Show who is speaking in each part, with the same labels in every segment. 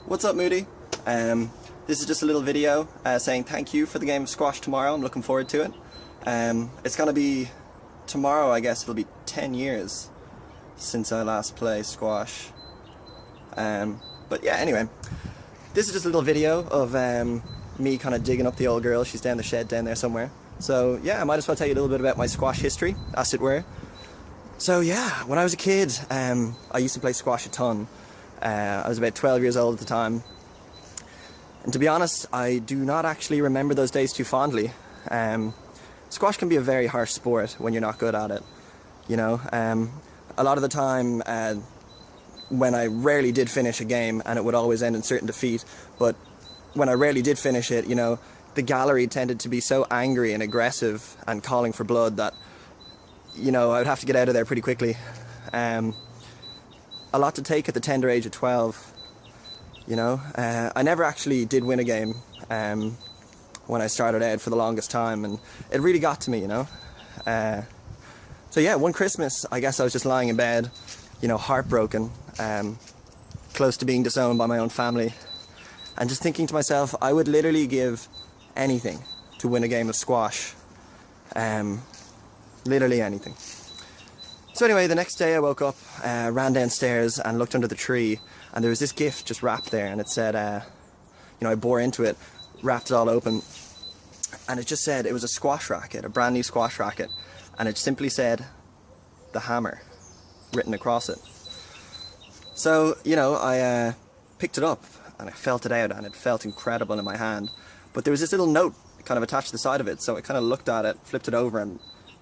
Speaker 1: What's up, Moody? This is just a little video saying thank you for the game of squash tomorrow. I'm looking forward to it. It's gonna be tomorrow, I guess it'll be 10 years since I last played squash. But yeah, anyway, this is just a little video of me kind of digging up the old girl. She's down the shed down there somewhere. So yeah, I might as well tell you a little bit about my squash history, as it were. So yeah, when I was a kid, I used to play squash a ton. I was about 12 years old at the time. And to be honest, I do not actually remember those days too fondly. Squash can be a very harsh sport when you're not good at it. You know, a lot of the time, when I rarely did finish a game, and it would always end in certain defeat, but when I rarely did finish it, you know, the gallery tended to be so angry and aggressive and calling for blood that, you know, I would have to get out of there pretty quickly. A lot to take at the tender age of 12, you know. I never actually did win a game when I started out for the longest time, and it really got to me, you know. So yeah, one Christmas, I guess I was just lying in bed, you know, heartbroken, close to being disowned by my own family, and just thinking to myself, I would literally give anything to win a game of squash. Literally anything. So anyway, the next day I woke up, ran downstairs and looked under the tree, and there was this gift just wrapped there, and it said, you know, I bore into it, wrapped it all open, and it just said, it was a squash racket, a brand new squash racket, and it simply said, "The Hammer," written across it. So, you know, I picked it up, and I felt it out, and it felt incredible in my hand, but there was this little note kind of attached to the side of it, so I kind of looked at it, flipped it over, and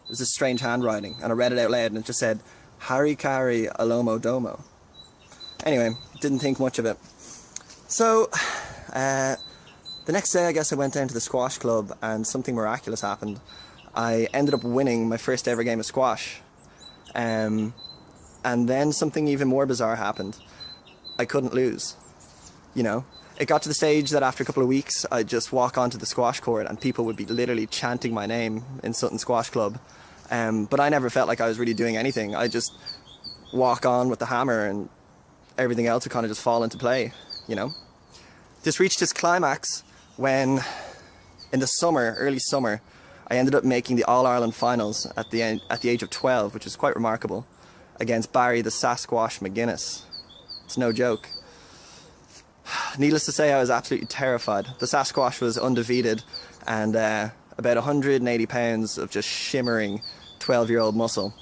Speaker 1: there's this strange handwriting, and I read it out loud, and it just said, "Harikariolomodomo." Anyway, didn't think much of it. So, the next day I guess I went down to the squash club, and something miraculous happened. I ended up winning my first ever game of squash. And then something even more bizarre happened. I couldn't lose, you know. It got to the stage that after a couple of weeks, I'd just walk onto the squash court and people would be literally chanting my name in Sutton Squash Club. But I never felt like I was really doing anything. I just walk on with the hammer and everything else would kind of just fall into play, you know. This reached its climax when, in the summer, early summer, I ended up making the All-Ireland finals at the age of 12, which is quite remarkable, against Barry the Sasquatch McGuinness. It's no joke. Needless to say, I was absolutely terrified. The Sasquatch was undefeated, and about 180 pounds of just shimmering 12-year-old muscle.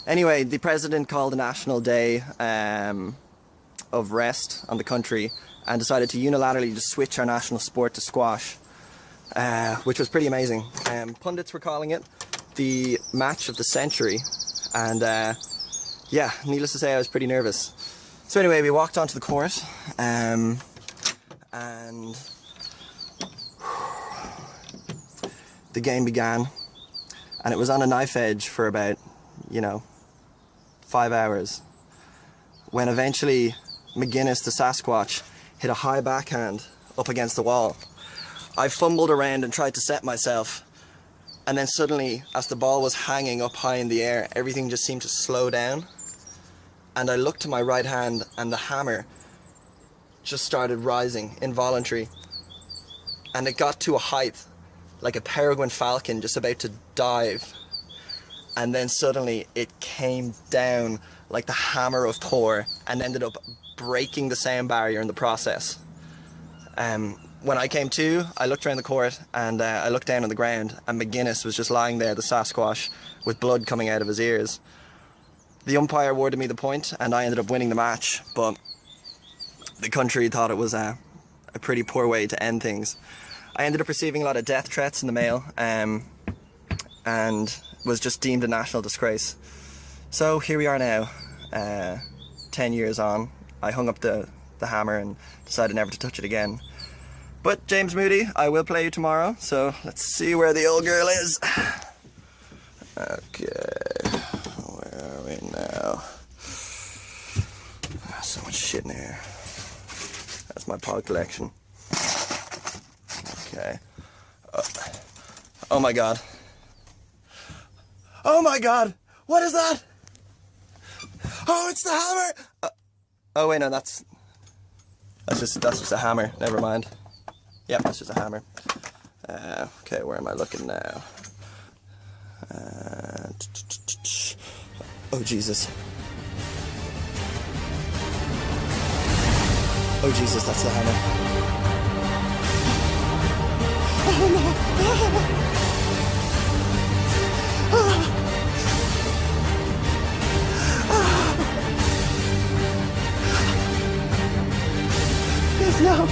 Speaker 1: Anyway, the president called a national day of rest on the country and decided to unilaterally just switch our national sport to squash, which was pretty amazing. Pundits were calling it the match of the century, and yeah, needless to say, I was pretty nervous. So anyway, we walked onto the court, and the game began, and it was on a knife edge for about, you know, 5 hours, when eventually McGuinness, the Sasquatch, hit a high backhand up against the wall. I fumbled around and tried to set myself, and then suddenly, as the ball was hanging up high in the air, everything just seemed to slow down. And I looked to my right hand, and the hammer just started rising, involuntary. And it got to a height like a peregrine falcon just about to dive. And then suddenly it came down like the hammer of Thor and ended up breaking the sound barrier in the process. When I came to, I looked around the court, and I looked down on the ground, and McGuinness was just lying there, the Sasquatch, with blood coming out of his ears. The umpire awarded me the point, and I ended up winning the match, but the country thought it was a pretty poor way to end things. I ended up receiving a lot of death threats in the mail, and was just deemed a national disgrace. So here we are now, 10 years on. I hung up the hammer and decided never to touch it again. But James Moody, I will play you tomorrow, so let's see where the old girl is. Okay. Now, so much shit in here. That's my pod collection. Okay. Oh my god. Oh my god! What is that? Oh, it's the hammer! Oh wait, no, that's That's just a hammer. Never mind. Yep, that's just a hammer. Okay, where am I looking now? Oh Jesus. Oh Jesus, that's the hammer. Oh no! Please no!